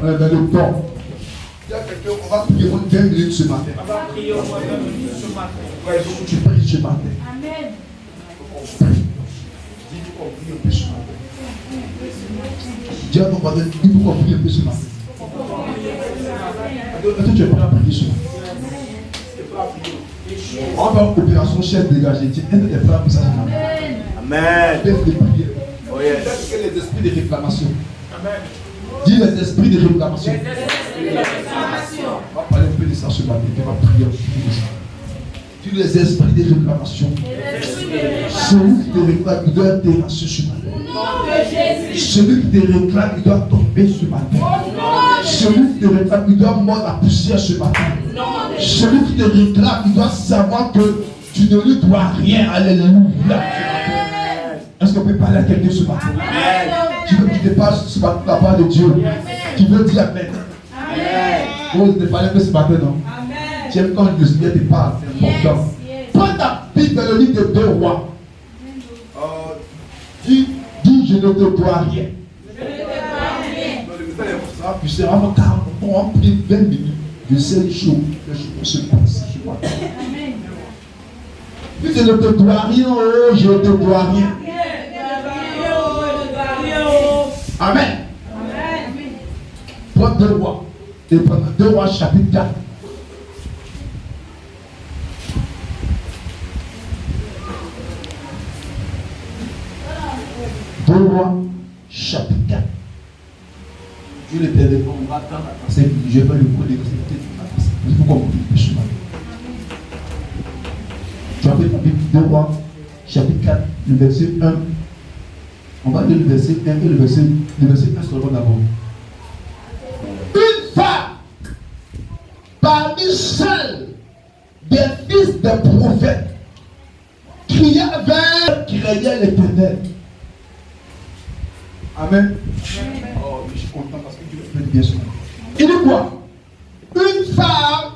On est dans le temps. Il y a quelqu'un, on va prier 20 minutes ce matin. On va prier au moins 20 minutes ce matin. Ouais, il faut que tu pries ce matin. Amen. Dis qu'on prie un peu ce matin. Dis à ton voisin, il faut qu'on prie un peu ce matin. Est-ce que tu es prêt à prier ce matin? On va en opération chef dégagé. Est-ce que tu es prêt à prier ça ce matin? Amen. Laisse les prières. Oh yes. Laisse les esprits de réclamation. Amen. Dis les esprits de réclamation. Les esprits de réclamation. On va parler un peu de ça ce matin. On va prier un peu de ça. Dis les esprits de réclamation. Celui qui te réclame, il doit être terrassé ce matin. Celui qui te réclame, il doit tomber ce matin. Celui qui te réclame, il doit mordre la poussière ce matin. Celui qui te réclame, il doit savoir que tu ne lui dois rien. Alléluia. Est-ce qu'on peut parler à quelqu'un ce matin? Tu veux qu'il te parle ce matin de la part de Dieu? Tu veux dire Amen? Vous ne parlez pas ce matin, non? Tu aimes quand le Seigneur te parle, c'est important. Prends ta Bible dans le livre de 2 Rois. Dis, je ne te dois rien. Ça va puisser avant 40 ans, on prie 20 minutes. Je sais les choses que se passent. Dis, je ne te dois rien, oh, je ne te dois rien. Amen. Prends 2 Rois. Et prends 2 Rois chapitre 4. Deux Rois, chapitre 4. Dieu l'éternel, on va attendre à passer. Je vais le coller de cette tête. Il faut qu'on prie le chemin. Tu as fait ta Bible, 2 Rois, chapitre 4, le verset 1. On va lire le verset 1 et le verset 1 seulement d'abord. Une femme, parmi celles des fils des prophètes, cria vers qui craignait l'éternel. Amen. Oh, je suis content parce que Dieu me fait bien sûr. Il dit quoi? Une femme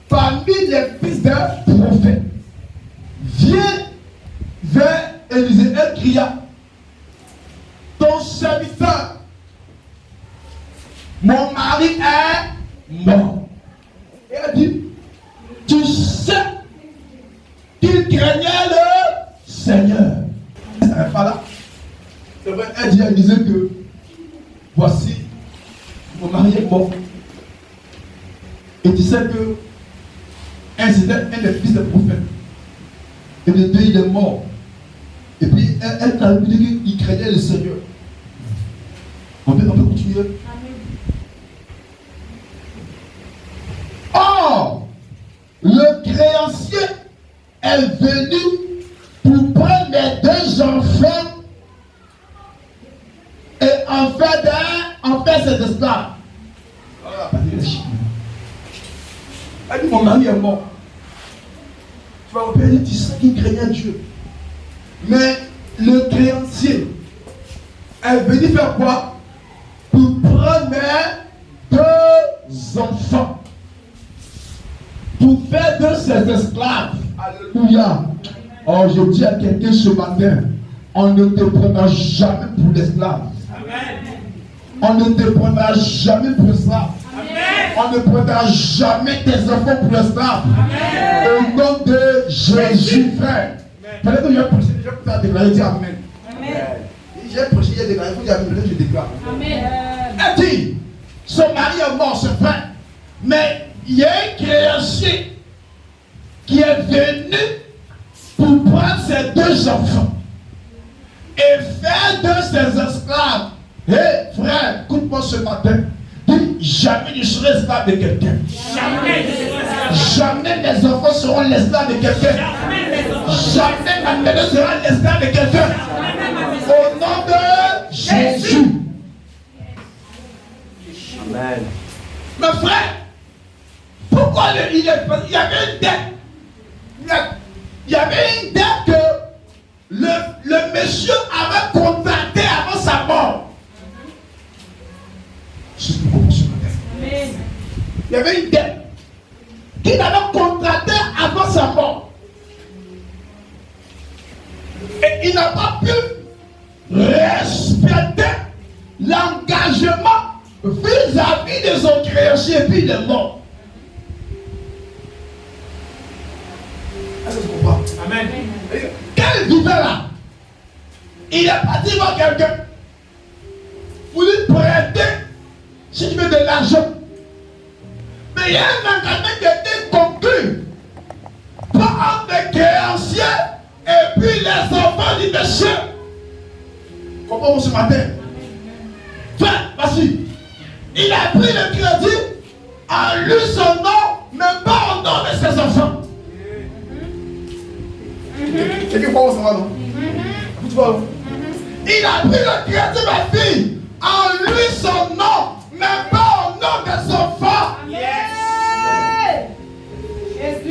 parmi les fils des prophètes vient vers Élisée. Elle cria: ton serviteur, mon mari est mort. Et elle dit: tu sais qu'il craignait le Seigneur. Ça n'est pas là. C'est vrai, elle disait que voici, mon mari est mort. Et tu sais que c'était un des fils des prophètes. Et le deux, il est mort. Et puis elle a dit qu'il craignait le Seigneur. On peut continuer. Or, le créancier est venu pour prendre les 2 enfants et en fait ses esclaves. Elle dit: mon mari est mort. Tu vas repérer, tu sais qu'il craignait Dieu. Mais le créancier est venu faire quoi? Pour prendre mes 2 enfants. Pour faire de ses esclaves. Alléluia. Oh, je dis à quelqu'un ce matin: on ne te prendra jamais pour l'esclave. On ne te prendra jamais pour esclave. On ne prendra jamais tes enfants pour esclaves. Au nom de Jésus, frère. Peut-être que j'ai prêché, j'ai déclaré, dis Amen. J'ai prêché, j'ai déclaré, il faut dire Amen, je déclare. Elle dit: son mari est mort, c'est vrai. Mais il y a un créancier qui est venu pour prendre ses 2 enfants et faire de ses esclaves. Hé frère, écoute-moi ce matin. Dis: jamais je serai esclave de quelqu'un. Jamais mes enfants seront l'esclave de quelqu'un. Jamais ma maison sera l'esclave de quelqu'un. Au nom de Jésus. Amen. Mais frère, pourquoi il y avait une dette? Il y avait une dette que le monsieur avait contracté avant sa mort. C'est ce que nous commençons à faire. Il y avait une dette qu'il avait contractée avant sa mort. Et il n'a pas pu respecter l'engagement vis péché et puis il est mort. Est-ce que tu comprends? Amen. Quand il vivait là, il est parti voir quelqu'un pour lui prêter, si tu veux, de l'argent. Mais il y a un engagement qui a été conclu par un des créanciers et puis les enfants du péché. Comprends-vous ce matin? Frère, vas-y. Il a pris le crédit en lui son nom, mais pas au nom de ses enfants. Quelqu'un croit ça va, non? Tu vois? Il a pris le crédit, ma fille, en lui son nom, mais pas au nom de son enfant.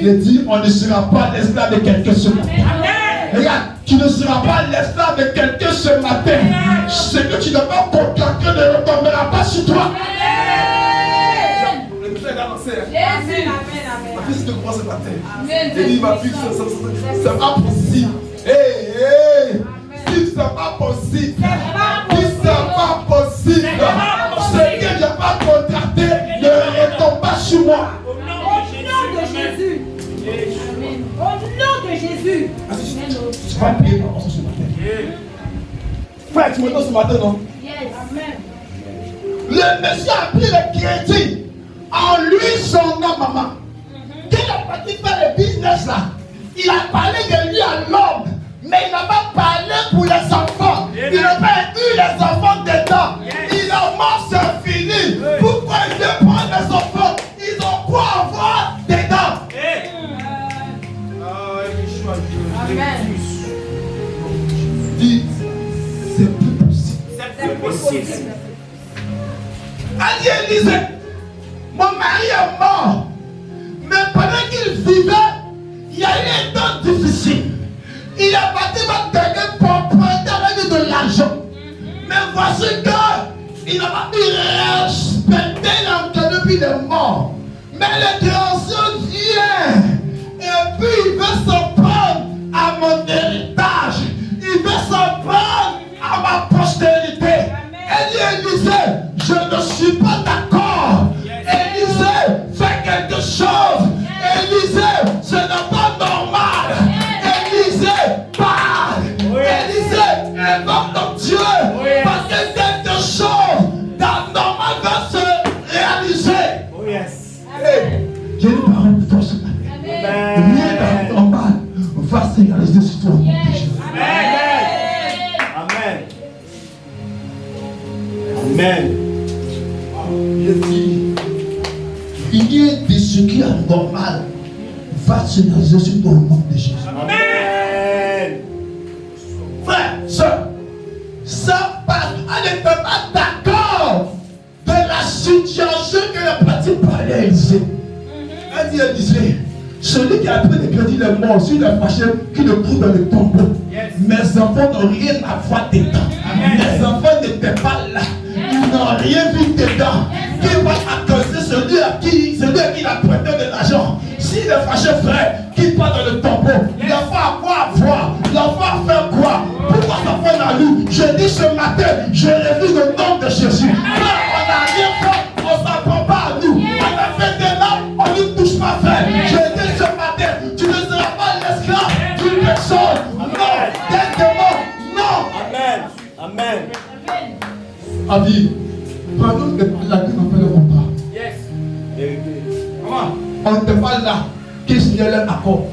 Il dit, on ne sera pas l'esclave de quelqu'un ce matin. Regarde, tu ne seras pas l'esclave de quelqu'un ce matin. Ce que tu n'as pas contracté ne retombera pas sur toi. Le message est avancé. Ma fille, si tu crois ce matin, j'ai dit, ma fille, c'est pas possible. Si c'est pas possible, si c'est pas possible, ce que je n'ai pas contracté ne retombe pas sur moi. Au nom de Jésus. Au nom de Jésus. Tu vas prier par rapport à ce matin. Frère, tu m'entends ce matin, non? Le monsieur a pris le crédit en lui son nom, maman. Quand il a parti faire le business là, il a parlé de lui à l'homme, mais il n'a pas parlé pour les enfants. Il n'a pas inclus les enfants dedans. Il a mort, c'est fini. Pourquoi il veut prendre les enfants? Ils ont quoi avoir dedans? Dis, c'est plus possible. C'est possible. Elle disait, mon mari est mort, mais pendant qu'il vivait, il y a eu un temps difficile. Il est parti voir quelqu'un pour prendre avec lui de l'argent. Mais voici qu'il n'a pas pu respecter l'entrée depuis il est mort. Mais le créancier vient et puis il veut s'en prendre à mon héritage. Il veut s'en prendre à ma postérité. Elle disait, je ne suis pas d'accord. Élisée, fais quelque chose. Élisée, ce n'est pas normal. Élisée, parle. Élisée, invoque ton Dieu. Parce que quelque chose d'anormal va se réaliser. Oh yes. J'ai une parole de force ce matin. Rien d'anormal va se réaliser sur toi. Amen. Amen. Je dis, rien de ce qui est normal va se réaliser sur toi au nom de Jésus. Amen. Frère, soeur, ça parce qu'elle n'était pas d'accord de la situation que le pratique parlait à Élisée. Elle disait, celui qui a pris le crédit est mort, celui qui est fâché, qui le trouve dans le tombeau. Mes enfants n'ont rien à voir dedans. Mes enfants n'étaient pas là. Ils n'ont rien vu dedans. Qui va accuser celui à qui il a prêté de l'argent? S'il est fâché, frère, qu'il part dans le tombeau. L'enfant a quoi à voir? L'enfant a fait quoi? Pourquoi ça fait la lui? Je dis ce matin, je révise le nom de Jésus. Frère, on n'a rien fait, on ne s'en prend pas à nous. On a fait des larmes, on ne touche pas, frère. Je dis ce matin, tu ne seras pas l'esclave d'une personne. Non, d'un démon, non. Amen. Amen. Avis, pendant que la vie n'a fait le contrat. Yes. Vérité. Comment? On n'était pas là qui signait l'accord.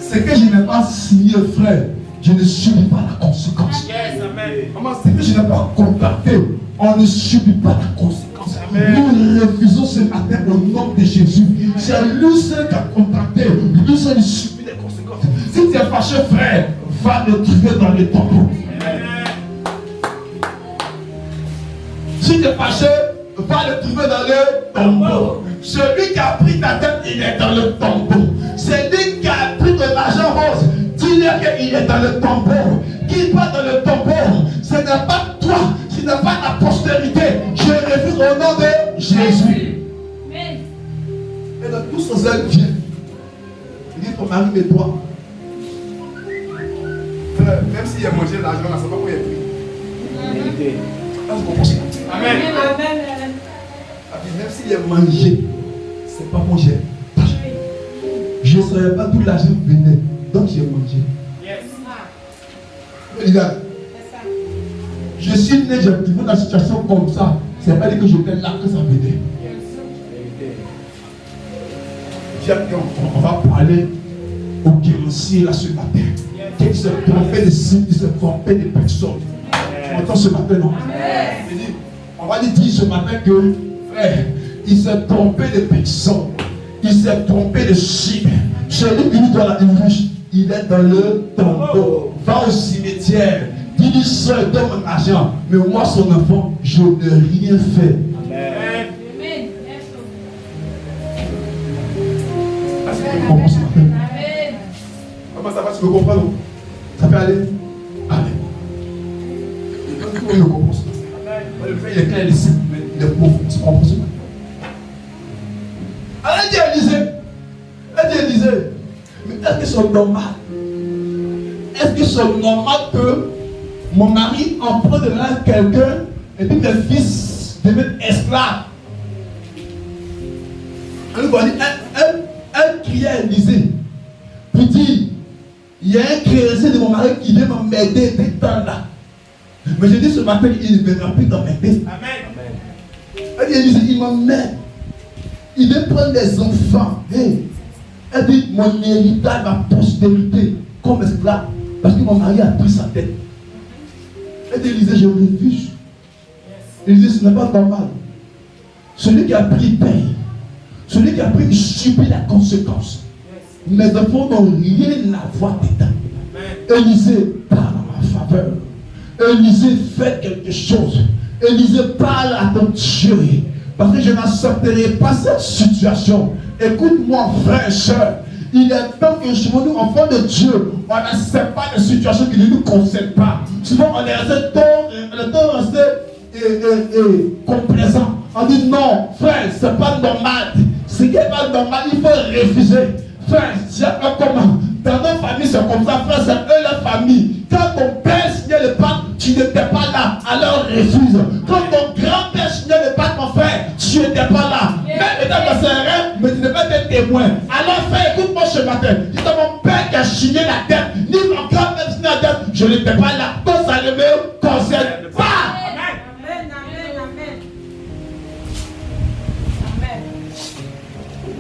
Ce que je n'ai pas signé, frère, je ne subis pas la conséquence. Yes, amen. Maman, ce que je n'ai pas contracté, on ne subit pas la conséquence. Nous refusons ce matin au nom de Jésus. C'est lui seul qui a contracté, lui seul qui subit les conséquences. Si tu es fâché, frère, va le trouver dans les tombeaux. Si tu es fâché, va le trouver dans le tombeau. Celui qui a pris ta tête, il est dans le tombeau. Celui qui a pris de l'argent rose, dis-lui qu'il est dans le tombeau. Qui va dans le tombeau, ce n'est pas toi, ce n'est pas ta postérité. Je refuse au nom de Jésus. Et dans tout ce zèle vient. Il dit ton mari met toi. Même s'il a mangé l'argent, là, c'est pas pour y être pris. Vérité. Là, je comprends ça. Amen. Même s'il est mangé, c'est pas mon j'ai. Je ne savais pas d'où l'argent venait. Donc j'ai mangé. Je suis né, j'ai vécu dans une situation comme ça. C'est pas dit que j'étais là que ça venait. On va parler au guéroncier là ce matin. Qui se trompait de signes, qui se trompait de personnes. Tu m'entends ce matin, non? On va lui dire ce matin que, frère, il s'est trompé de personnes. Il s'est trompé de cible. Celui qui doit la débouche, il est dans le tombeau. Va au cimetière. Dis-lui seul, donne mon argent. Mais moi, son enfant, je n'ai rien fait. Amen. Est-ce que tu comprends ce matin? Comment ça va? Tu me comprends, non? Ça peut aller? Allez. Comment il me comprend ce matin? Le frère, il est clair ici, mais il est pauvre. Tu comprends ce matin? Elle dit Élisée, mais est-ce que c'est normal? Est-ce que c'est normal que mon mari emprunte de l'argent à quelqu'un et puis mes fils deviennent esclaves? Elle criait à Élisée, puis dit, il y a un créancier de mon mari qui vient m'aider depuis temps là. Mais je dis ce matin qu'il ne viendra plus m'aider. Amen. Elle dit Élisée, il m'emmène. Il veut prendre des enfants. Hey. Elle dit, mon héritage, ma postérité, comme esclave, parce que mon mari a pris sa tête. Elle dit, Élisée, je refuse. Élisée, ce n'est pas normal. Celui qui a pris paye. Celui qui a pris subit la conséquence. Mes enfants n'ont rien à voir dedans. Élisée parle en ma faveur. Élisée fait quelque chose. Élisée parle à ton Dieu. Parce que je n'accepterai pas cette situation. Écoute-moi, frère et soeur. Il est temps que chez nous, enfants de Dieu, on n'accepte pas de situations qui ne nous concernent pas. Souvent, on est resté complaisant. On dit non, frère, c'est pas normal. Ce qui n'est pas normal, il faut refuser. Frère, c'est un comment? Dans nos familles, c'est comme ça, frère, c'est eux la famille. Quand ton père signait le pacte, tu n'étais pas là, alors refuse. Quand ton grand-père signait le pacte, mon frère, tu n'étais pas là. Même étant dans ses rêves, mais tu n'es pas être témoin. Alors, frère, écoute-moi ce matin. C'est mon père qui a signé la dette, ni mon grand-père signé la dette, je n'étais pas là. Donc, ça ne me concerne pas.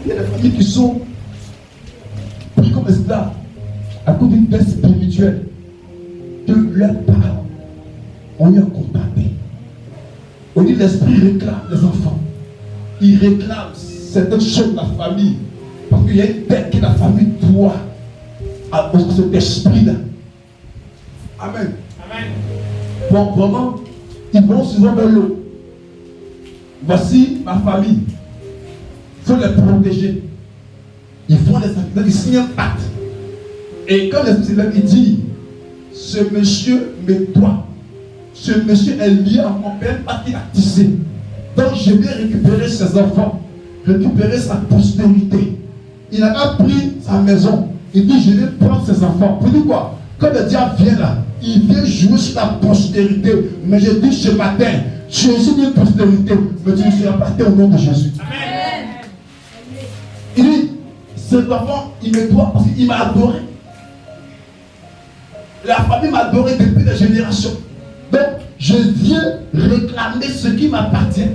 Il y a des familles qui sont pris comme esclaves à cause d'une dette spirituelle de leurs parents. On y a contacté. On dit l'esprit réclame les enfants. Il réclame certaines choses de la famille. Parce qu'il y a une dette que la famille doit à cet esprit-là. Amen. Amen. Bon, vraiment, ils vont souvent vers l'eau. Voici ma famille. Il faut les protéger. Ils font les sacrifices, ils signent un pacte. Et quand l'esprit il dit, ce monsieur me doit. Ce monsieur est lié à mon père parce qu'il a tissé. Donc je vais récupérer ses enfants, récupérer sa postérité. Il n'a pas pris sa maison. Il dit, je vais prendre ses enfants. Vous dites quoi? Quand le diable vient là, il vient jouer sur la postérité. Mais je dis ce matin, tu es aussi une postérité, mais tu ne seras pas au nom de Jésus. Amen. Il dit, cet enfant, il me doit parce qu'il m'a adoré. La famille m'a adoré depuis des générations. Donc, je viens réclamer ce qui m'appartient.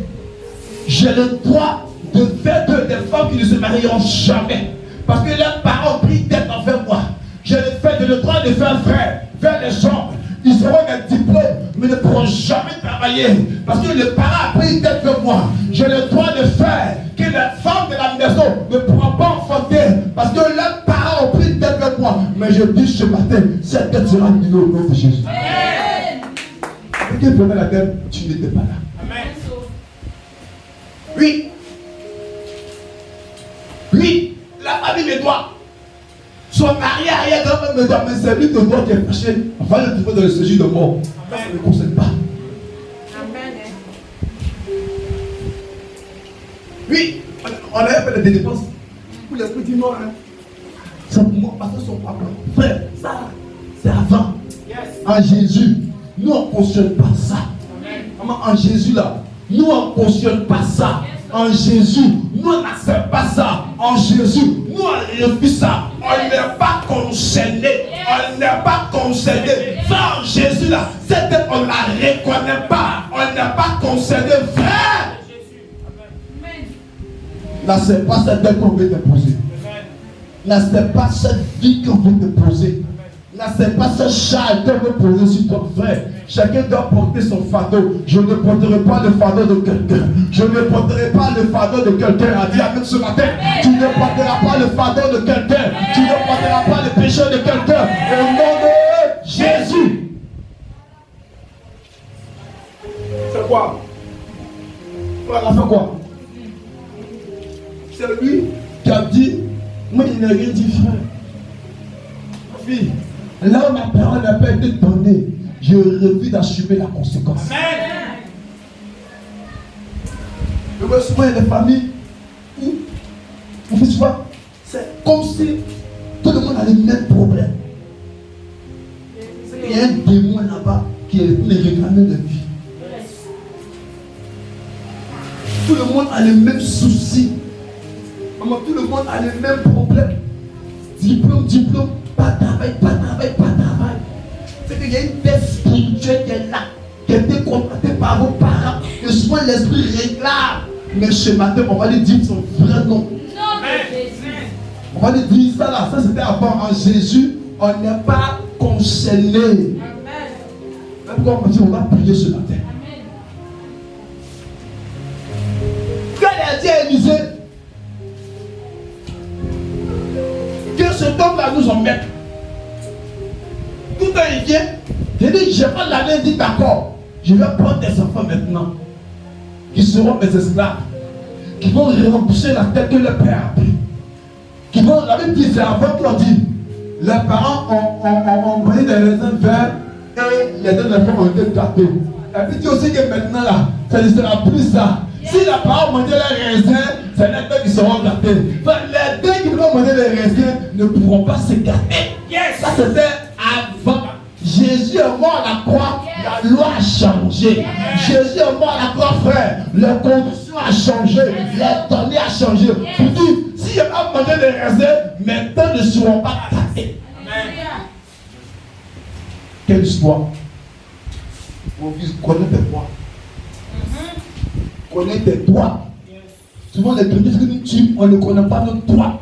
J'ai le droit de faire des femmes qui ne se marieront jamais. Parce que leurs parents ont pris tête envers moi. J'ai le droit de faire faire les gens. Ils auront des diplômes, mais ne pourront jamais travailler. Parce que le parent a pris tête de moi. J'ai le droit de faire que les femmes de la maison ne pourront pas enfanter. Parce que leurs parents ont pris tête de moi. Mais je dis ce matin, cette tête sera annulée au nom de Jésus. Quelqu'un prenait la tête, tu n'étais pas là. Amen. Oui. Oui, la famille me doit. Son mari arrière quand même me doit, mais c'est lui de moi qui est fâché. Enfin, le trouver dans le séjour de mort. Ça ne me concerne pas. Amen. Oui, on avait fait des dépenses. Pour l'esprit dit non. C'est pour moi, parce que son papa. Frère, ça, c'est avant. Yes. En Jésus, nous on ne cautionne pas ça. Amen. En Jésus là, nous on ne cautionne pas ça. En Jésus, nous on n'accepte pas ça. En Jésus, nous on refuse ça. On n'est pas concerné. On n'est pas concerné. Frère, en Jésus là, c'est qu'on ne la reconnaît pas. On n'est pas concerné. Frère, n'accepte pas cette dette qu'on veut te poser. N'accepte pas cette vie qu'on veut te poser. N'accepte pas ce charge qu'on veut poser sur ton frère. Chacun doit porter son fardeau. Je ne porterai pas le fardeau de quelqu'un. Je ne porterai pas le fardeau de quelqu'un. A dit avec ce matin, tu ne porteras pas le fardeau de quelqu'un. Tu ne porteras pas le péché de quelqu'un. Au nom de Jésus. C'est quoi? Voilà, fait quoi? C'est lui qui a dit, moi il n'a rien dit, frère. Ma fille, là où ma parole n'a pas été donnée, je refuse d'assumer la conséquence. Amen. Je vois souvent il y a des familles où, on fait souvent, c'est comme si tout le monde a les mêmes problèmes. Il y a un démon là-bas qui est les réclamés de vie. Tout le monde a les mêmes soucis. Maman, tout le monde a les mêmes problèmes. Diplôme, pas de travail. C'est qu'il y a une dette spirituelle qui est là, qui a été contractée par vos parents. Et souvent l'esprit réclame. Mais ce matin, on va lui dire son vrai nom. On va lui dire ça là. Ça c'était avant. En Jésus, on n'est pas concerné. Même quand on dit, on va prier ce matin. Quand il a dit à Élisée que cet homme-là nous emmène, tout un vient, il dit, je prends la main, dit d'accord, je vais prendre des enfants maintenant, qui seront mes esclaves, qui vont rembourser la tête que le père a pris, qui vont, la Bible dit, c'est avant qu'on dit, les parents ont envoyé des raisins verts et les deux enfants ont été gâtés. La Bible dit aussi que maintenant là, ça ne sera plus ça. Si les parents ont mangé les raisins, c'est les deux qui seront gâtés. Enfin, les deux qui vont manger les raisins ne pourront pas se gâter. Ça c'était avant. Jésus est mort à la croix, la loi a changé. Jésus est mort à la croix, frère. Les conditions ont changé, les données ont changé. Pour dire, si je pas mangé les raisins, mes temps ne seront pas gâtés. Quelle histoire? Mon fils, connais tes droits. Connais tes droits. Souvent les chrétiens que nous tuent, on ne connaît pas nos droits.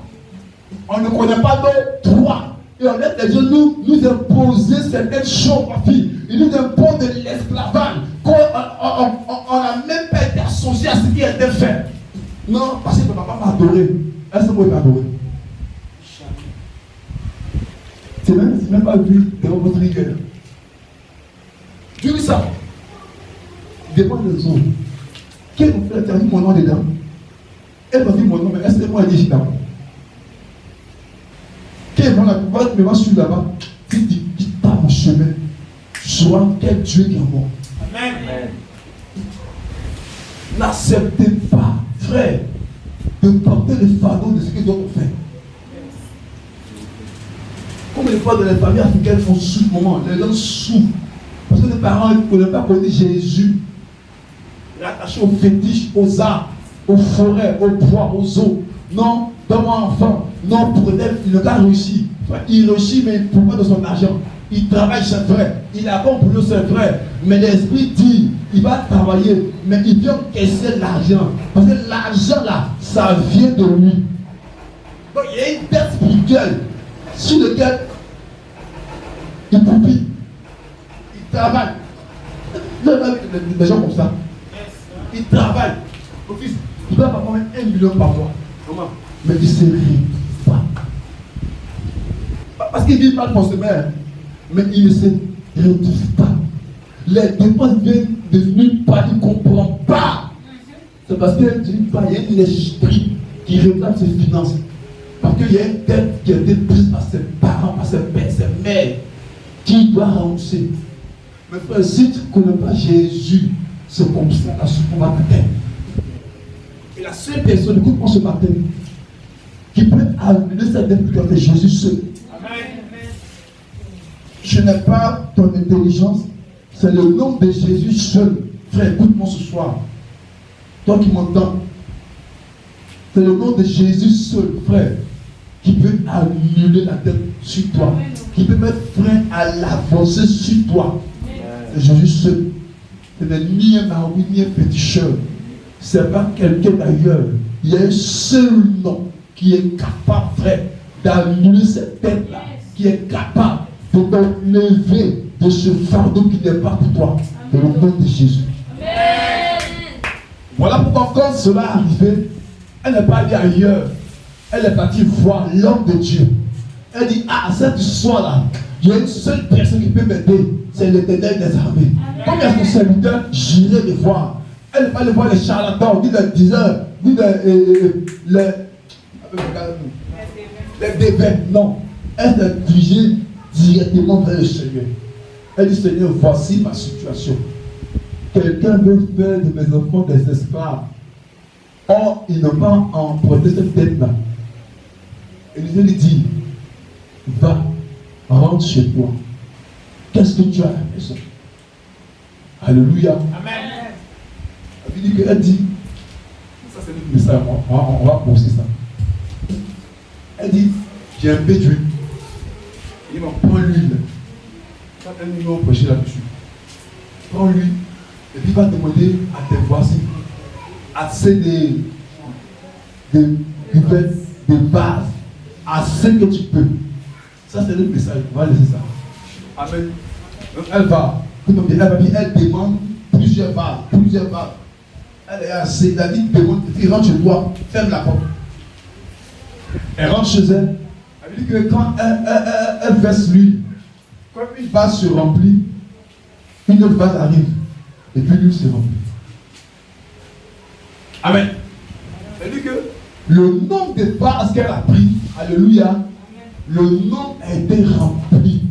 On ne connaît pas nos droits. Et on laisse les gens nous imposer certaines choses, ma fille. Ils nous imposent de l'esclavage. On n'a même pas été associé à ce qui a été fait. Non, parce que papa m'a adoré. Est-ce que moi il m'a adoré? C'est même pas vu dans votre rigueur. Tu dis ça. Dépend des autres. Quel frère t'a dit mon nom dedans? Elle m'a dit mon nom, mais est-ce que moi elle dit d'abord? Quel va me suivre là-bas? Il dit, quitte pas mon chemin. Sois quel Dieu qui est mort. Amen. N'acceptez pas, frère, de porter le fardeau de ce que d'autres ont fait. Comme les fois dans les familles africaines font souffrir, les gens souffrent. Parce que les parents ne pouvaient pas connaître Jésus. Rattaché aux fétiches, aux arbres, aux forêts, aux bois, aux eaux. Non, donne-moi un enfant. Non, pour le gars réussit. Il réussit, mais pour pas de son argent. Il travaille, c'est vrai. Il a bon boulot, c'est vrai. Mais l'esprit dit, il va travailler, mais il vient caisser l'argent. Parce que l'argent là, ça vient de lui. Donc il y a une dette spirituelle sur laquelle il pupille. Il travaille. Des gens comme ça. Il travaille. Mon fils, il va avoir 1 million par mois. Comment? Mais il ne se réunit pas. Parce qu'il vit mal forcément, mais il ne se retrouve pas. Les dépenses viennent de nulle part, il ne comprend pas. C'est parce qu'il y a un esprit qui réclame ses finances. Parce qu'il y a une dette qui a été prise par ses parents, par ses pères, ses mères, qui doit rembourser. Mais frère, si tu ne connais pas Jésus, c'est comme ça la soupe va t'atteindre. Et la seule personne, écoute-moi ce matin, qui peut amener cette dette, c'est Jésus seul. Amen. Je n'ai pas ton intelligence, c'est le nom de Jésus seul. Frère, écoute-moi ce soir. Toi qui m'entends, C'est le nom de Jésus seul, frère, qui peut annuler la dette sur toi, qui peut mettre frein à l'avancée sur toi. C'est Jésus seul. Ce n'est ni un mari, ni un péticheur. Ce n'est pas quelqu'un d'ailleurs. Il y a un seul nom qui est capable, frère, d'annuler cette dette-là, qui est capable de t'enlever de ce fardeau qui n'est pas pour toi. C'est le nom de Jésus. Voilà pourquoi quand cela arrivait, elle n'est pas allée ailleurs. Elle est partie voir l'homme de Dieu. Elle dit, ah, cette histoire-là, il y a une seule personne qui peut m'aider, c'est l'Éternel des armées. Comme il y a son serviteur, j'irai le voir. Elle n'est pas allée voir les charlatans, ni les diseurs, ni les dévins. Non. Elle s'est dirigée directement vers le Seigneur. Elle dit, Seigneur, voici ma situation. Quelqu'un veut faire de mes enfants des esclaves. Or, ils n'ont pas emprunté cette dette-là. Et Dieu lui dit, va, rentre chez toi. Qu'est-ce que tu as à la maison? Alléluia. Amen. Elle dit, ça c'est le message, on va poser ça. Elle dit, j'ai un peu d'huile. Il m'en prend l'huile. Quand elle nous a prêché là-dessus, prends l'huile. Et puis il va demander à tes voisins, assez de vases, assez que tu peux. Ça c'est le message, on va laisser ça. Amen. Donc elle va, elle demande plusieurs vases. Elle est assez, David demande, et puis rentre chez toi, ferme la porte. Elle rentre chez elle. Elle dit que quand elle verse l'huile, quand une vase se remplit, une autre vase arrive. Et puis l'huile se remplit. Amen. Elle dit que le nombre de vases qu'elle a pris, alléluia, le nombre a été rempli.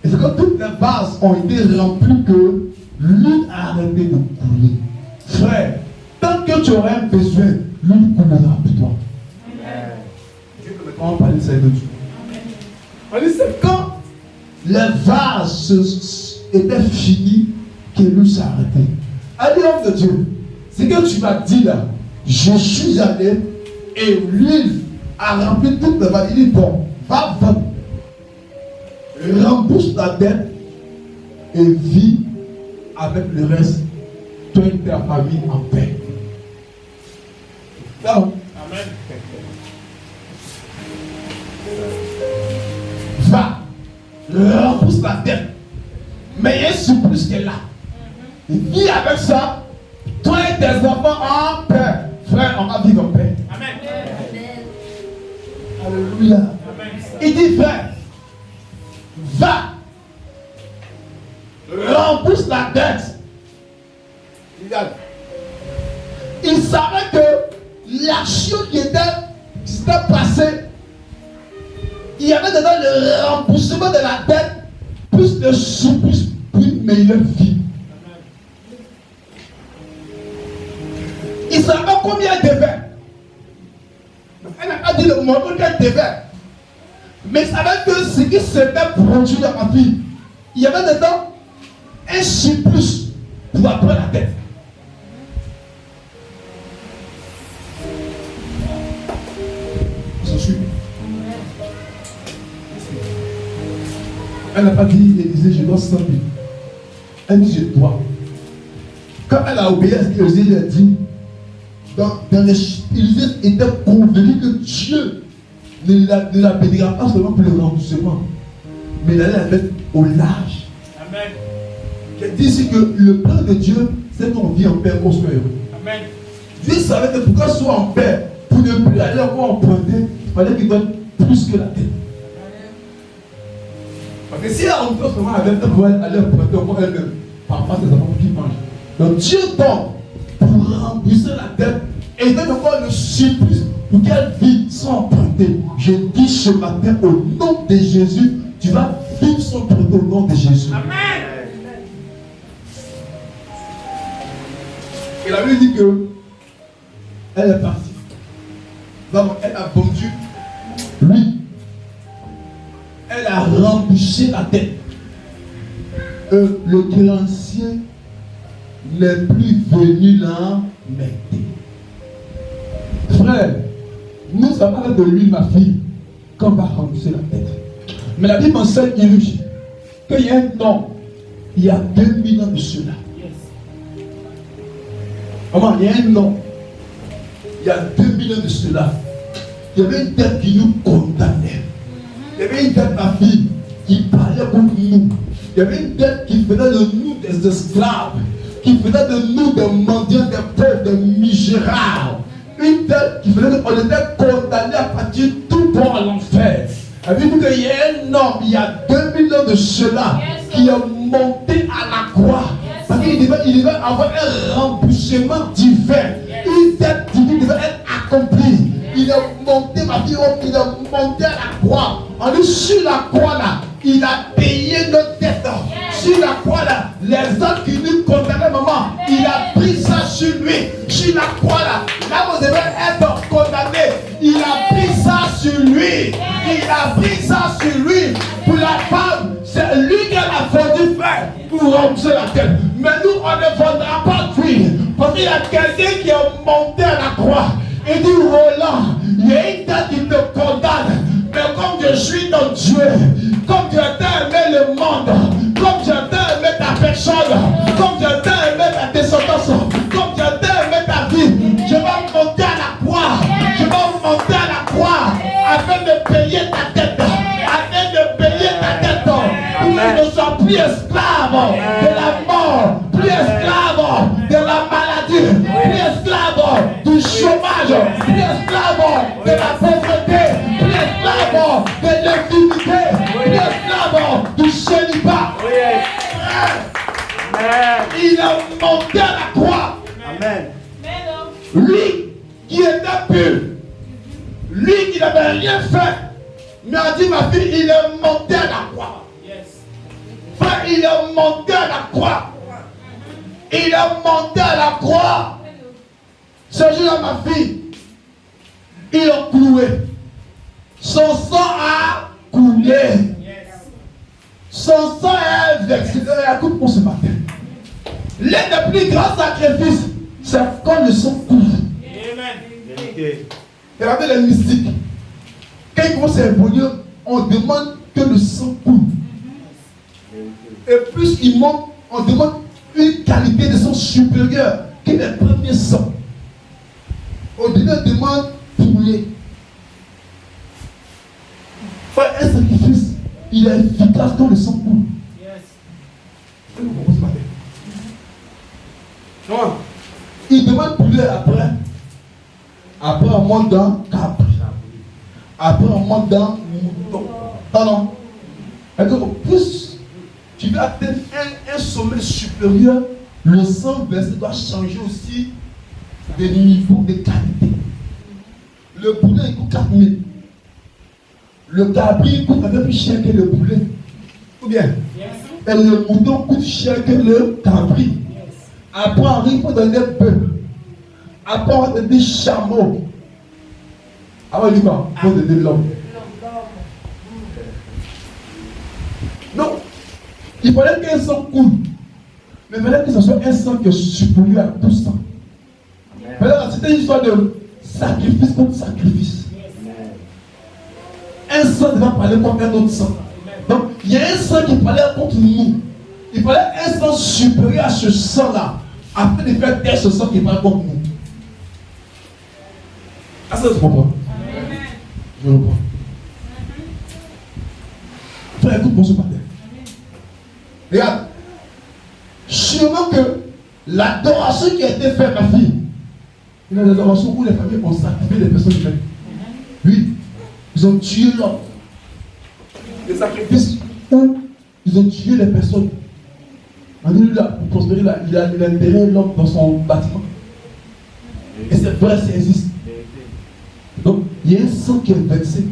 Et c'est quand toutes les vases ont été remplis que l'huile a arrêté de couler. Frère, tant que tu auras un besoin, l'huile coulera pour toi. Dieu peut maintenant parler de ça de Dieu. On dit c'est quand les vases étaient finis que l'huile s'est arrêtée. Allez, homme de Dieu, c'est que tu m'as dit là, je suis allé et l'huile a rempli toutes les vases. Il dit bon, va vendre, rembourse ta dette et vis avec le reste, toi et ta famille en paix. Non. Amen. Va, rembourse ta dette. Mais il y a un surplus qui est là. Et vis avec ça, toi et tes enfants en paix. Frère, on va vivre en paix. Amen. Alléluia. Amen. Il dit, frère, va, rembourse la dette. Regarde. Il savait que l'action qui s'était passée, il y avait dedans le remboursement de la dette, plus le surplus pour une meilleure vie. Il savait combien elle devait. Elle n'a pas dit le montant qu'elle devait. Mais il savait que ce qui s'était produit dans ma vie, il y avait dedans un surplus pour après la dette. Elle n'a pas dit, Élisée, je dois 100 000. Elle dit, je dois. Quand elle a obéi à ce qu'Élisée lui a dit, Élisée était convaincu que Dieu ne la bénira pas seulement pour le remboursement, mais il allait la mettre au large. Amen. Elle dit ici que le plan de Dieu, c'est qu'on vit en paix, qu'on soit heureux. Amen. Dieu savait que pour qu'on soit en paix, pour ne plus aller encore emprunter, il fallait qu'il donne plus que la tête. Parce que si elle a emprunté seulement avec elle, pour aller emprunter au moins elle-même, par rapport à ses enfants qui mangent. Donc Dieu donne pour rembourser la dette et donne encore le surplus pour qu'elle vive sans emprunter. Je dis ce matin au nom de Jésus, tu vas vivre sans emprunter au nom de Jésus. Amen. Et la Bible dit que elle est partie. Donc elle a vendu lui. Elle a remboursé la dette. Le créancier n'est plus venu là m'aider. Frère, nous avons parlé de l'huile, ma fille, qu'on va rembourser la tête. Mais la Bible enseigne qu'il y a un homme, il y a 2000 ans de cela. Maman, il y a un homme, il y a 2000 ans de cela. Il y avait une tête qui nous condamnait. Il y avait une tête, ma fille, qui parlait contre nous. Il y avait une tête qui faisait de nous des esclaves, qui faisait de nous des mendiants, des pauvres, des misérables. Une tête qui faisait qu'on était condamnés à partir tout bord à l'enfer. Avez-vous qu'il y a un homme, il y a 2000 ans de cela, qui est monté à la croix. Parce qu'il devait avoir un remboursement divin. Une dette divine devait être accomplie. Il est monté, ma fille, il est monté à la croix. On dit sur la croix là, il a payé notre dette. Sur la croix là, les autres qui nous condamnaient, maman, il a pris ça sur lui. Sur la croix là, là vous devez être condamné. Il a pris ça sur lui. Il a pris ça sur lui. Pour la femme, c'est lui qui a vendu faire pour rembourser la tête. Mais nous, on ne vendra pas d'huile. Parce qu'il y a quelqu'un qui est monté à la croix. Il dit, Roland, il y a une tête qui te condamne. Mais comme je suis ton Dieu, comme je t'ai aimé le monde, comme je t'ai aimé ta personne, comme je t'ai aimé ta descendance, comme je t'ai aimé ta vie, je vais monter à la croix. Je vais monter à la croix afin de payer ta tête. Afin de payer ta tête. Pour que tu ne sois plus esclave de la mort, plus esclave de la maladie, plus esclave du chômage, plus esclave de la pauvreté, plus esclave de l'infimité, plus esclave du célibat. Il est monté à la croix. Amen. Lui qui était pur, lui qui n'avait rien fait, mais a dit, ma fille, il est monté à la croix. Frère, il est monté à la croix. Il est monté à la croix. Ce jour-là, ma fille, il a cloué. Son sang a coulé. Son sang est versé. Écoute-moi ce matin. L'un des plus grands sacrifices, c'est quand le sang coule. Regardez les mystiques. Quand ils commencent à évoluer, on demande que le sang coule. Et plus il monte, on demande une qualité de sang supérieure que les premiers sangs. On demande poulet. Faire un sacrifice, il est efficace quand le sang coule. Il demande poulet après. Après on monte dans cap. Après on monte dans mouton. Pardon. Et donc plus tu veux atteindre un sommet supérieur, le sang versé doit changer aussi de niveau, de qualité. Le poulet il coûte 4000. Le cabri coûte un peu plus cher que le poulet. Ou bien? Et le mouton coûte cher que le cabri. Après on arrive pour donner bœuf. Après on va donner chameau. Après on dit quoi? On va donner l'homme. Non. Il fallait qu'un sang coule. Mais il fallait que ce soit un sang qui est supérieur à tout sang. C'était une histoire de sacrifice contre sacrifice. Un sang devait parler contre un autre sang. Donc, il y a un sang qui parlait contre nous. Il fallait un sang supérieur à ce sang-là, afin de faire taire ce sang qui parle contre nous. Ah, ça, je comprends. Je comprends. Frère, écoute-moi ce matin. Regarde. Sûrement que l'adoration qui a été faite, ma fille, il y a des adorations où les familles ont sacrifié des personnes humaines. Oui, ils ont tué l'homme. Des sacrifices où ils ont tué les personnes. On dit, lui, là, pour prospérer, là, il a enterré l'homme dans son bâtiment. Et c'est vrai, ça existe. Donc, il y a un sang qui est versé.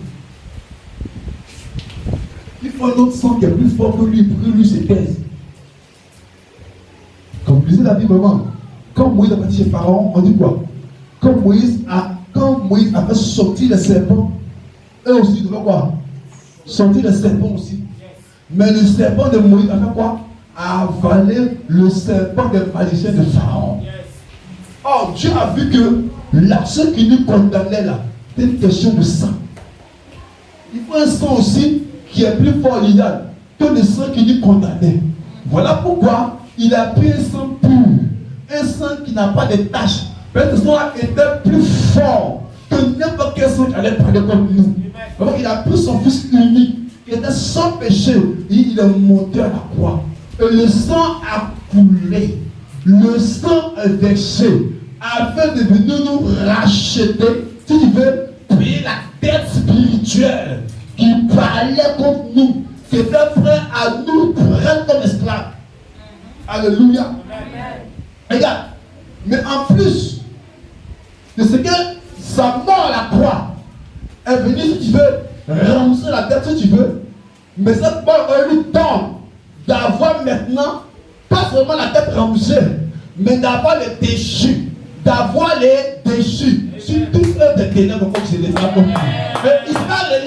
Il faut un autre sang qui est plus fort que lui, pour que lui se taise. Comme vous lisez la Bible, maman, quand Moïse a parti chez Pharaon, on dit quoi? Quand Moïse a fait sortir les serpents, eux aussi ils devaient quoi? Sortir les serpents aussi. Mais le serpent de Moïse a fait quoi? A avalé le serpent des magiciens de Pharaon. Or, Dieu a vu que ceux qui nous condamnaient là, c'est une question de sang. Il faut un sang aussi qui est plus fort, Liliane, que le sang qui nous condamnait. Voilà pourquoi il a pris un sang pur, un sang qui n'a pas de taches. Mais ce sang était plus fort que n'importe quel sang qui allait parler comme nous. Donc il a pris son fils unique, qui était sans péché, et il est monté à la croix. Et le sang a coulé, le sang est versé, afin de venir nous racheter, si tu veux, payer la dette spirituelle qui parlait contre nous, qui était prêt à nous prendre comme esclaves. Alléluia. Regarde, mais en plus de ce que sa mort à la croix est venue, si tu veux, rembourser la dette, si tu veux, mais cette mort lui donne d'avoir maintenant, pas seulement la dette remboursée, mais d'avoir les déchus, d'avoir les déchus sur toute œuvre de ténèbres comme c'est les femmes. Mais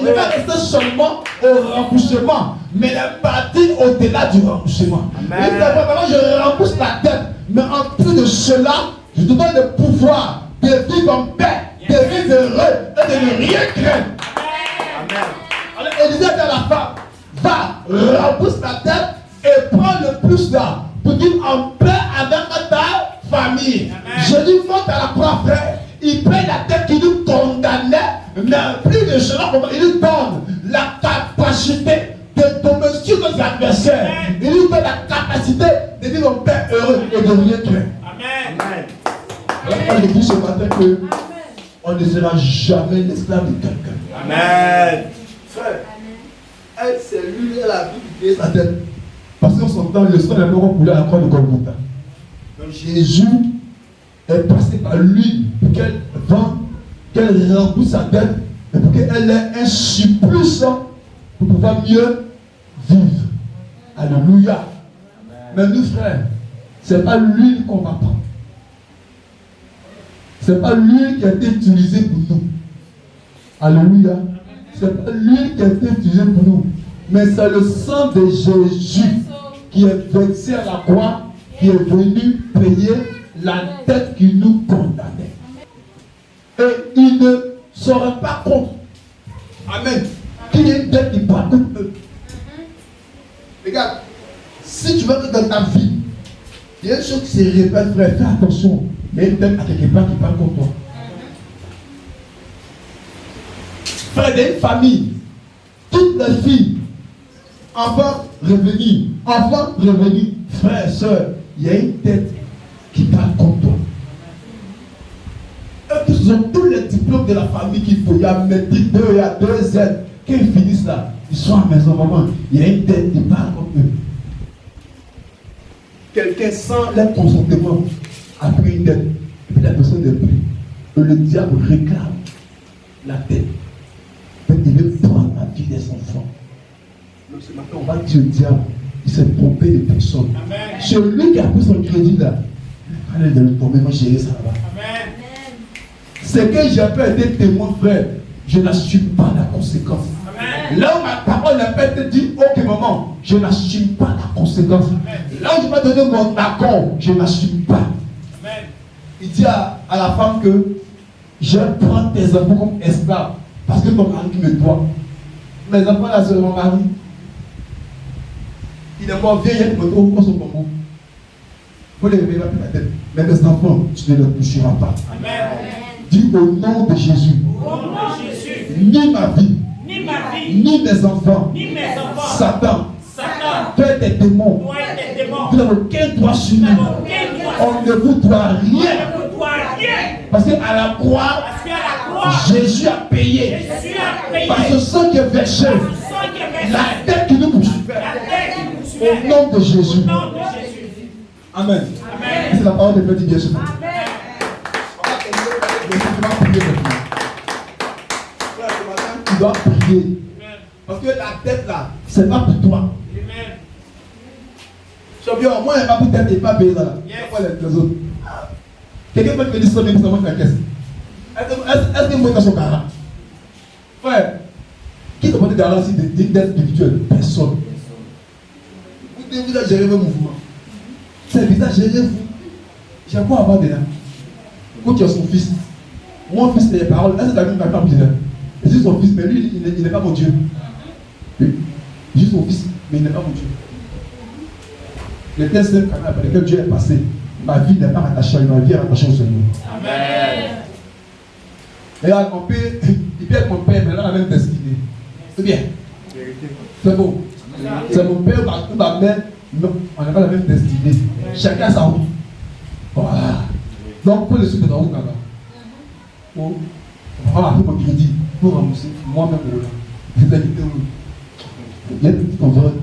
il va rester seulement au remboursement, mais il est parti au-delà du remboursement. Il dit maintenant je rembourse la dette, mais en plus de cela, je te donne le pouvoir de vivre en paix, de vivre heureux et de ne rien craindre. Alors il disait à la femme, va, rembourse la dette et prends le plus là pour vivre en paix avec ta famille. Jésus monte à la croix, frère. Il paye la dette qui nous condamnait, mais plus de cela, il nous donne la capacité de tomber sur nos adversaires. Il nous donne la capacité de vivre en paix heureux et de rien craindre. Amen. Alors, je dis ce matin que on ne sera jamais l'esclave de quelqu'un. Amen. Frère, elle, c'est lui, elle a vu sa tête. Parce qu'en son temps, le sang est mort coulé à la croix de Golgotha. Donc Jésus est passé par lui pour qu'elle vende, qu'elle rembourse sa dette et pour qu'elle ait un surplus pour pouvoir mieux vivre. Alléluia. Mais nous, frères, ce n'est pas l'huile qu'on va prendre. Ce n'est pas l'huile qui a été utilisée pour nous. Alléluia. Ce n'est pas l'huile qui a été utilisée pour nous. Mais c'est le sang de Jésus qui est versé à la croix, qui est venu payer la dette qui nous condamnait. Et il ne sera pas contre. Amen. Qu'il y ait une dette qui parle contre eux. Regarde, si tu veux que dans ta vie, il y a une chose qui se répète, frère, fais attention. Il y a une dette à quelque part qui parle contre toi. Frère, il y a une famille, toutes les filles, enfants revenus, frère, soeur, il y a une tête qui parle contre toi. Et tous ont tous les diplômes de la famille qu'il faut. Il y a métier 2, il y a 2 aides. Quand ils finissent là, ils sont à la maison, maman. Il y a une tête qui parle contre eux. Quelqu'un sans leur consentement a pris une dette. Et puis la personne est prise. Et le diable réclame la dette. Il veut prendre la vie des enfants. Donc ce matin, on va dire au diable, il s'est trompé de personne. Celui qui a pris son crédit là, allez de le tomber, moi j'ai ça là-bas. C'est que j'ai pas été témoin, frère, je n'assume pas la conséquence. Amen. Là où ma parole n'a pas été dit, ok maman, je n'assume pas la conséquence. Amen. Là où je m'ai donné mon accord, je n'assume pas. Amen. Il dit à la femme que je vais prendre tes enfants comme esclaves. Parce que ton mari me doit. Mes enfants là, c'est mon mari. Il est mort vieil, il me trouve quoi son bonbon. Vous ne levez pas la tête. Mais mes enfants, tu ne les toucheras pas. Amen. Dis au nom de Jésus. Au nom de Jésus. Ni ma vie. Ni ma vie. Ni mes enfants. Ni mes enfants. Satan. Toi et tes démons. Vous n'avez aucun droit sur nous. On ne vous doit rien. Parce qu'à la croix, Jésus a payé. Par ce sang qui est versé, la dette qui nous poursuivait. Au nom de Jésus. Amen. C'est la parole de petit Dieu. Tu dois prier. Parce que la dette là, c'est pas pour toi. Champion, moi, je pas pour tête et pas payer là. Les autres. Quelqu'un peut te dire ça, mais ça va faire caisse. Est-ce que moi, dans son garage? Frère, qui te demande garantie d'une dette spirituelle? Personne. Vous devez gérer vos mouvements. C'est bizarre, gérez-vous. J'ai quoi avoir de là? Quand tu as son fils, Mon fils, c'est les paroles. Là, c'est la même femme qui dit. Je suis son fils, mais lui, il n'est pas mon Dieu. Oui. Je suis son fils, mais il n'est pas mon Dieu. Les tests par lesquels Dieu est passé, ma vie n'est pas rattachée à lui, ma vie est rattachée au Seigneur. Amen. Et là, mon père, il peut être mon père, mais là, on a la même destinée. C'est bien. C'est bon. C'est mon père ou ma mère. Non, on n'a pas la même destinée. Chacun a sa route. Voilà. Donc, pour les suivre dans la route là-bas. On va avoir mon crédit pour rembourser moi-même. C'est la vidéo. Il y a une petite envol.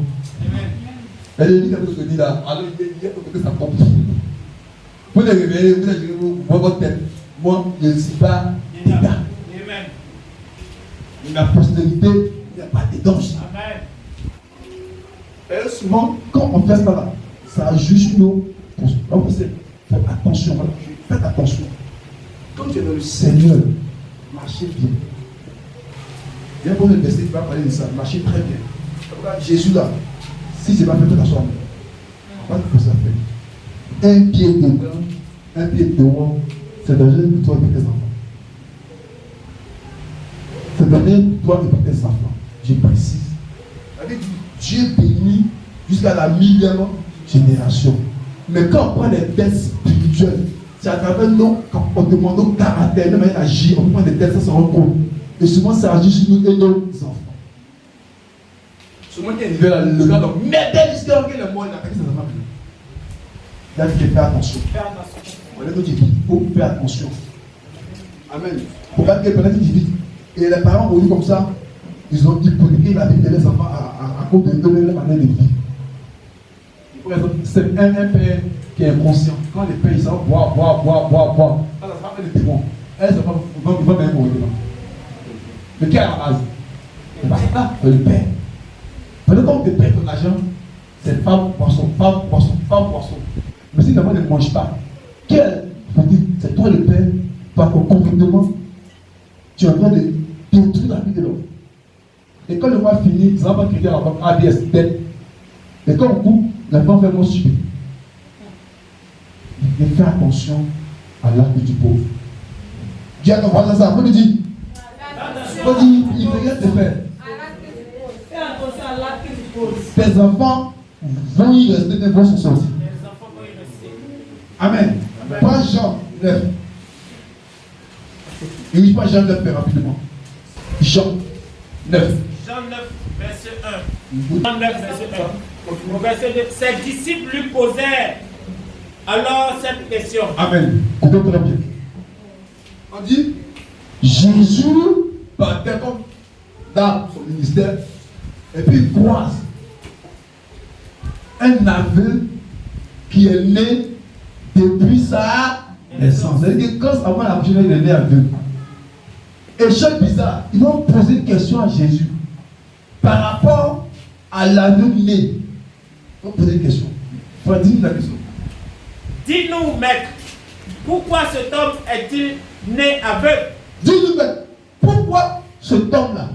Elle dit quelque chose que je dis là. Alors, il y a quelque chose que ça tombe. Vous les réveillez, vous allez voir votre tête. Moi, je ne suis pas dedans. Ma personnalité, il n'y a pas de danger. Et souvent, quand on fait ça là, ça juge nos postures. Donc, faites attention, voilà. Faites attention. Quand tu es dans le Seigneur, marchez bien. Il y a un bon verset qui va parler de ça. Marchez très bien. Jésus là, si c'est pas fait, faites attention. Pas de ça faire. Un pied dedans, un pied dehors, c'est dangereux pour toi et pour tes enfants. C'est dangereux pour toi et pour tes enfants. Je précise. Avec Dieu bénit jusqu'à la millième génération. Mais quand on prend des tests spirituels, c'est à travers nos comportements, nos caractères, nos manières d'agir, on prend des tests, ça se rend compte. Et souvent, ça agit sur nous et nos enfants. Souvent, il y a une nouvelle, le gars, donc, mettez l'histoire que le monde a fait, ça ne va plus. Là, il faut faire attention. On est dit, il faut faire attention. Amen. Pour pas que les parents disent vite. Et les parents ont dit comme ça, ils ont hypothéqué la vie de leurs enfants à cause de leur manière de vie. Par exemple, c'est un père qui est inconscient. Quand les pères ils savent boire. Ça va faire des témoins. Elle, ça va même mourir. Mais qui est à la base? C'est le père. Pendant qu'on te paye ton argent, c'est femme, poisson. Mais si l'enfant ne mange pas, c'est toi le père, par ton comportement, tu es en train de détruire la vie de l'homme. Et quand le mois finit, ça va pas créer la banque ABS, dette. Et quand on coupe, l'enfant fait mon subir. Mais fais attention à l'acte du pauvre. Dis à ton voisin ça, on lui dit. On dit, il veut rien te faire. Fais attention à l'acte du pauvre. Tes enfants vont y rester, ne vont se sortir. Les enfants vont y rester. Amen. Prends Jean 9. Et oui, pas Jean 9 rapidement. Jean 9. Jean 9, verset 1. Jean 9, verset 1. Au verset 2, ses disciples lui posèrent alors cette question. Amen. Écoutez très bien. On dit, Jésus partait comme dans son ministère, et puis il croise un aveugle qui est né depuis sa naissance. C'est-à-dire que quand avant la bouche, il est né aveugle. Et chose bizarre, ils vont poser une question à Jésus par rapport à l'aveugle né. Ils vont poser une question. Il faut dire la question. Dis-nous, maître, pourquoi cet homme est-il né aveugle? Dis-nous, maître, pourquoi cet homme-là?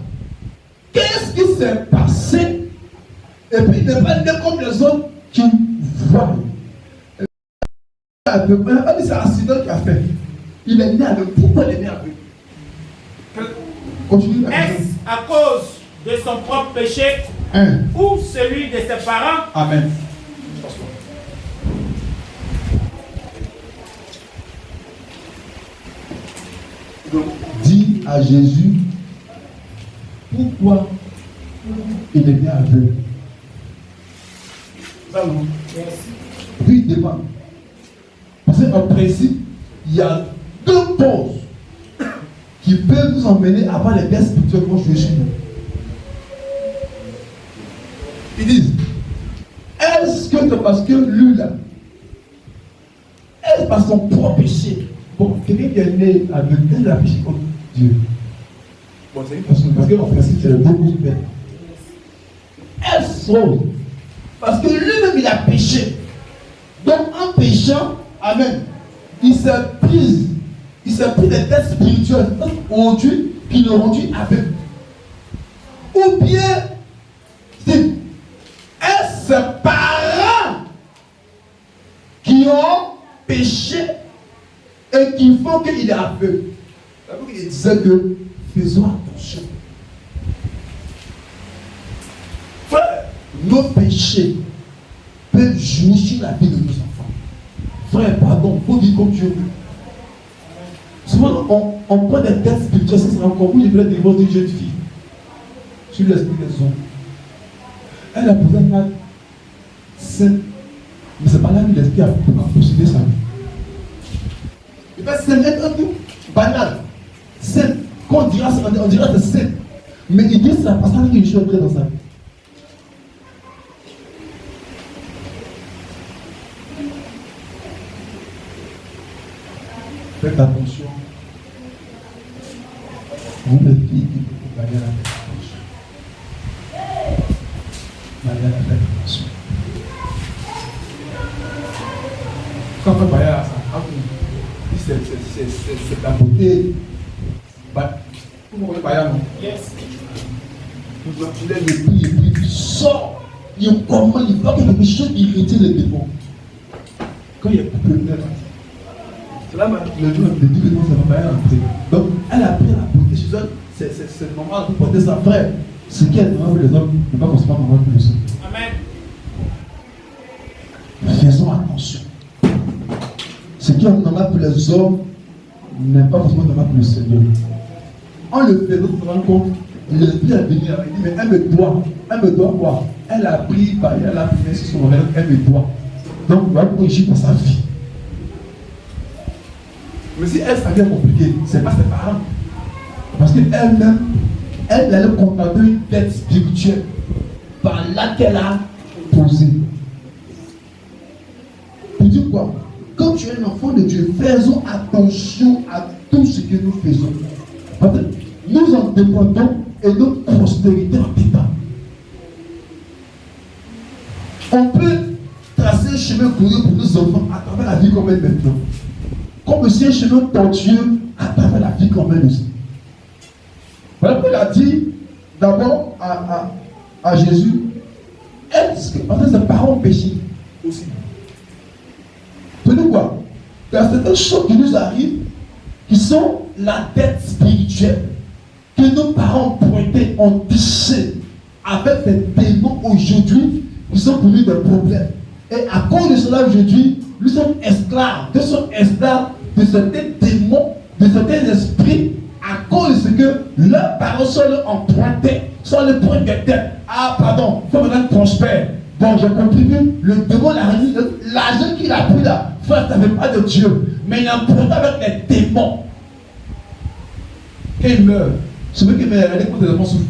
Qu'est-ce qui s'est passé? Et puis il n'est pas né comme les autres qui voient. On n'a pas dit c'est l'accident qu'il a fait. Il est né aveugle. Pourquoi il est né aveugle? Continue la question. Est-ce à cause de son propre péché ou celui de ses parents? Amen. Donc, dis à Jésus pourquoi il est né aveugle. Ça non? Puis il demande. Parce qu'en principe, il y a deux causes qui peuvent nous emmener à avoir les tests spirituels qu'on joue chez nous. Ils disent, est-ce que c'est parce que lui là, est-ce par son propre péché? Bon, quelqu'un qui est né avec un péché contre Dieu. Bon, c'est une personne, parce qu'en principe, c'est le bon goût de peine. Est-ce parce que lui-même il a péché. Donc en péchant, amen, il s'est pris des tests spirituels aujourd'hui qui l'ont rendu aveugle. Ou bien, est-ce ses parents qui ont péché et qui font qu'il est aveugle? disait que faisons attention. Frère, nos péchés peuvent jouer sur la vie de nos enfants. Frère, pardon, il faut vivre comme Dieu veut. Souvent, on prend des tests spirituels, ça sera encore vous, je voulais divorcer d'une jeune fille sur l'esprit des hommes. Elle a posé un acte sain, mais c'est pas là que l'esprit a possédé sa vie. Et bien, c'est un truc banal, sain. Quand on dira que c'est sain, mais il dit ça parce qu'il y a une chose entrée dans sa vie. Faites attention. Vous les filles qui vous baillez la tête. Baillez la tête. Attention. Quand on fait bailler à ça, c'est la beauté. Vous me bailler non? Yes. Tu lèves le pied et puis tu sors. Il comment il va quelque chose qui retire les démons. Quand il y a beaucoup de nerfs. C'est là le jour de dire que non, ça va pas y rentrer. Donc, elle a pris la beauté chez elle. C'est le moment de porter sa frère. Ce qui est normal pour les hommes n'est pas forcément normal pour les hommes. Amen. Faisons attention. Ce qui est normal pour les hommes n'est pas forcément normal pour le Seigneur. En le faisant, on se rend compte, l'esprit est venu, elle dit, mais elle me doit quoi? Elle a pris, elle a pris sur son rêve, elle me doit. Donc, voilà pourquoi il gît dans sa vie. Mais si elle, ça devient compliqué, c'est pas ses parents. Parce qu'elle-même, elle allait contenter une dette spirituelle par laquelle elle a posé. Pour dire quoi? Quand tu es un enfant de Dieu, faisons attention à tout ce que nous faisons. Parce que nous en dépendons et notre prospérité en dépend. On peut tracer un chemin glorieux pour nos enfants à travers la vie qu'on mène maintenant. Comme aussi un chemin tortueux à travers la vie qu'on mène aussi. Voilà pourquoi il a dit d'abord à Jésus, est-ce que parce que ses parents ont péché aussi? Tenez quoi? Il y a certaines choses qui nous arrivent qui sont la dette spirituelle que nos parents ont pointé, ont tissé avec des démons aujourd'hui qui sont pour nous des problèmes. Et à cause de cela aujourd'hui, nous sommes esclaves de certains démons, de certains esprits, à cause de ce que leurs parents sont empruntés, sont les points de tête. Ah, pardon, il faut maintenant prospère. Bon, j'ai compris que le démon a réuni l'argent qu'il a pris là. Frère, ça ne pas de Dieu, mais il a emprunté avec des démons. Et il meurt. Je veux que mes réalités pour tes enfants souffrent.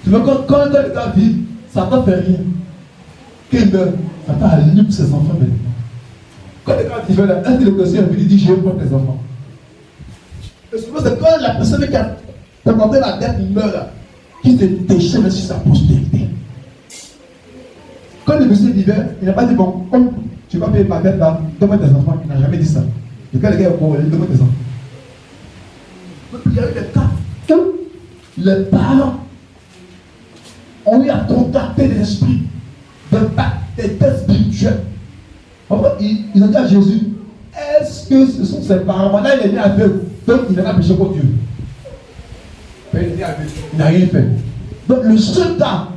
Tu vois, quand le gars vit, ça ne fait rien. Qu'il meurt, ça t'a allume ses enfants maintenant. Quand le gars vit là, un de l'écossais a venu dire je veux pour tes enfants. Et souvent, c'est quand la personne qui a commandé la dette meurt là, qui se déchaîne sur sa postérité. Quand le monsieur vivait, il n'a pas dit bon, comme tu vas payer ma dette là, donne-moi tes enfants. Il n'a jamais dit ça. Et quand le gars est au il donne-moi tes enfants. Donc il y a eu des cas où les parents ont eu à contacter des esprits, des têtes spirituelles. En fait, ils ont dit à Jésus, est-ce que ce sont ses parents? Là, il est né aveugle, donc il n'a pas péché contre Dieu. Mais il est né aveugle, il n'a rien fait. Donc le seul cas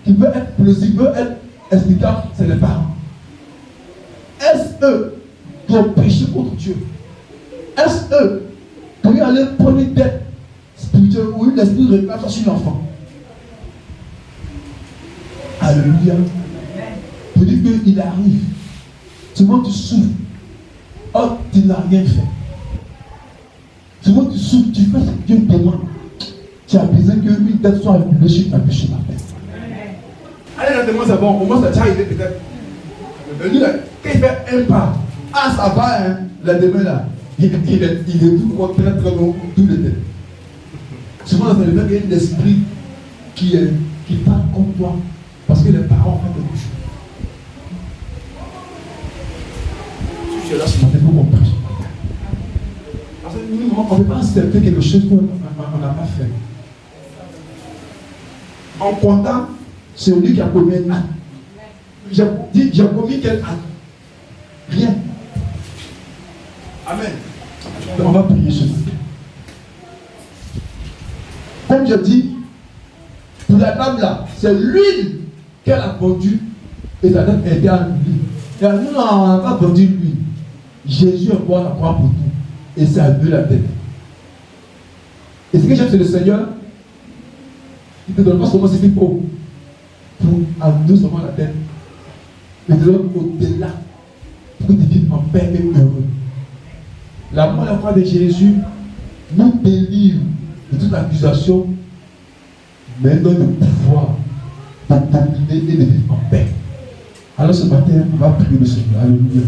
qui peut être plausible, peut être explicable, c'est les parents. Est-ce eux qui ont péché contre Dieu? Est-ce eux qui ont aller prendre une dette spirituelle ou une esprit de réclamation sur l'enfant? Alléluia. Pour dire qu'il arrive. Souvent tu souffres. Oh, tu n'as rien fait. Souvent tu souffres, tu fais ce que Dieu te demande. Tu as besoin qu'une dette soit accumulée sur ta péché, ma tête. Allez, là, c'est bon. Au moins, ça t'a arrivé peut-être. Mais lui, là, quand il fait un pas, ah, ça va, hein, la demain, là, il est tout contraire, très long, tout le temps. Souvent, ça veut dire qu'il y a un esprit qui parle comme toi, parce que les parents ont fait quelque chose. Si tu es là ce matin, vous comprenez. Parce que nous, on ne peut pas accepter quelque chose qu'on n'a pas fait. En comptant celui qui a commis un acte. J'ai commis quel acte? Rien. Amen. Donc on va prier ce matin. Comme je dis, pour la dame là, c'est l'huile qu'elle a vendue et la dame était en lui. Et nous, on n'a pas vendu l'huile. Jésus est mort à la croix pour tout. Et ça a bu la tête. Et ce que j'aime, c'est le Seigneur. Il ne te donne pas seulement ce qu'il faut pour amener seulement la tête. Il te donne au-delà pour que tu vives en paix et heureux. La mort à la croix de Jésus nous délivre de toute accusation, mais donne le pouvoir de dominer et de vivre en paix. Alors ce matin, on va prier le Seigneur. Alléluia.